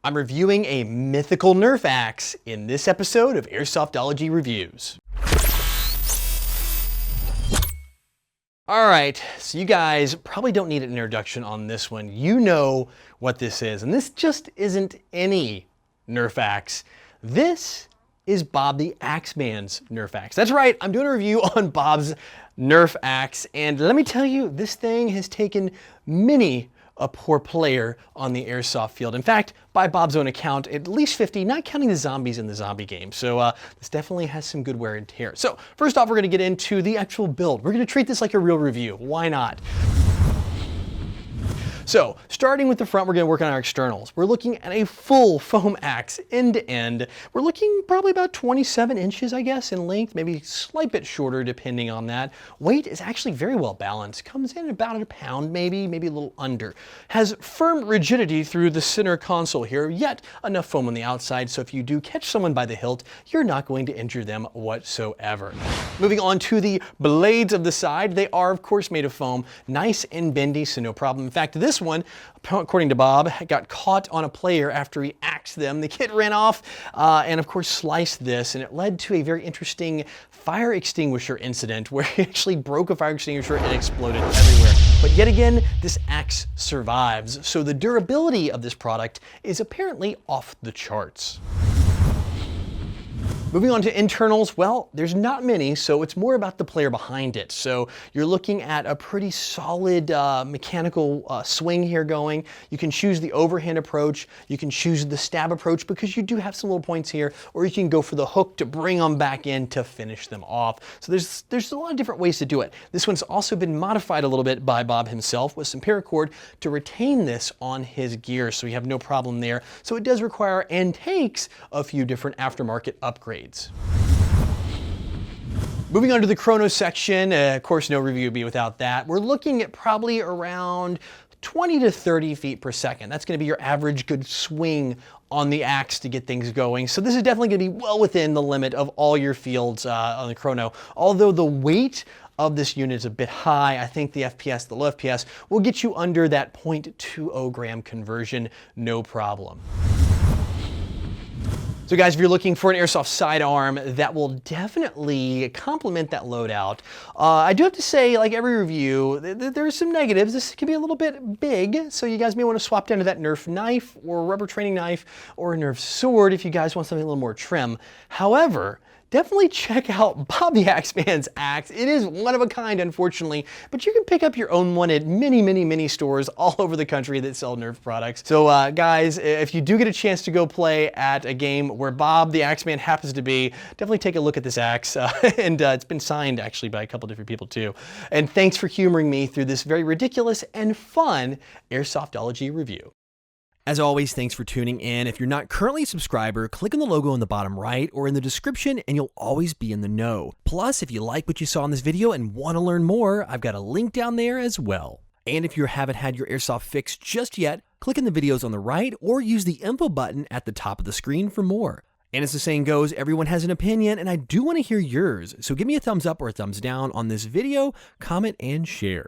I'm reviewing a mythical Nerf Axe in this episode of Airsoftology Reviews. All right, so you guys probably don't need an introduction on this one. You know what this is, and this just isn't any Nerf Axe. This is Bob the Axeman's Nerf Axe. That's right, I'm doing a review on Bob's Nerf Axe, and let me tell you, this thing has taken many a poor player on the airsoft field. In fact, by Bob's own account, at least 50, not counting the zombies in the zombie game. So this definitely has some good wear and tear. So first off, we're gonna get into the actual build. We're gonna treat this like a real review. Why not? So, starting with the front, we're going to work on our externals. We're looking at a full foam axe, end to end. We're looking probably about 27 inches, I guess, in length, maybe a slight bit shorter depending on that. Weight is actually very well balanced. Comes in about a pound, maybe a little under. Has firm rigidity through the center console here, yet enough foam on the outside, so if you do catch someone by the hilt, you're not going to injure them whatsoever. Moving on to the blades of the side, they are, of course, made of foam. Nice and bendy, so no problem. In fact, this one, according to Bob, got caught on a player after he axed them. The kid ran off and of course sliced this, and it led to a very interesting fire extinguisher incident where he actually broke a fire extinguisher and exploded everywhere. But yet again, this axe survives. So the durability of this product is apparently off the charts. Moving on to internals, well, there's not many, so it's more about the player behind it. So you're looking at a pretty solid mechanical swing here going. You can choose the overhand approach, you can choose the stab approach because you do have some little points here, or you can go for the hook to bring them back in to finish them off. So there's a lot of different ways to do it. This one's also been modified a little bit by Bob himself with some paracord to retain this on his gear, so you have no problem there. So it does require and takes a few different aftermarket upgrades. Moving on to the Chrono section, of course no review would be without that. We're looking at probably around 20 to 30 feet per second. That's going to be your average good swing on the axe to get things going. So this is definitely going to be well within the limit of all your fields on the Chrono. Although the weight of this unit is a bit high, I think the FPS, the low FPS, will get you under that 0.20 gram conversion, no problem. So guys, if you're looking for an airsoft sidearm that will definitely complement that loadout, I do have to say, like every review, there's some negatives. This can be a little bit big, so you guys may want to swap down to that Nerf knife or rubber training knife or a Nerf sword if you guys want something a little more trim. However, definitely check out Bob the Axeman's axe. It is one of a kind, unfortunately, but you can pick up your own one at many stores all over the country that sell Nerf products. So guys, if you do get a chance to go play at a game where Bob the Axeman happens to be, definitely take a look at this axe. And it's been signed actually by a couple different people too. And thanks for humoring me through this very ridiculous and fun Airsoftology review. As always, thanks for tuning in. If you're not currently a subscriber, click on the logo on the bottom right or in the description and you'll always be in the know. Plus, if you like what you saw in this video and want to learn more, I've got a link down there as well. And if you haven't had your airsoft fixed just yet, click on the videos on the right or use the info button at the top of the screen for more. And as the saying goes, everyone has an opinion and I do want to hear yours. So give me a thumbs up or a thumbs down on this video, comment and share.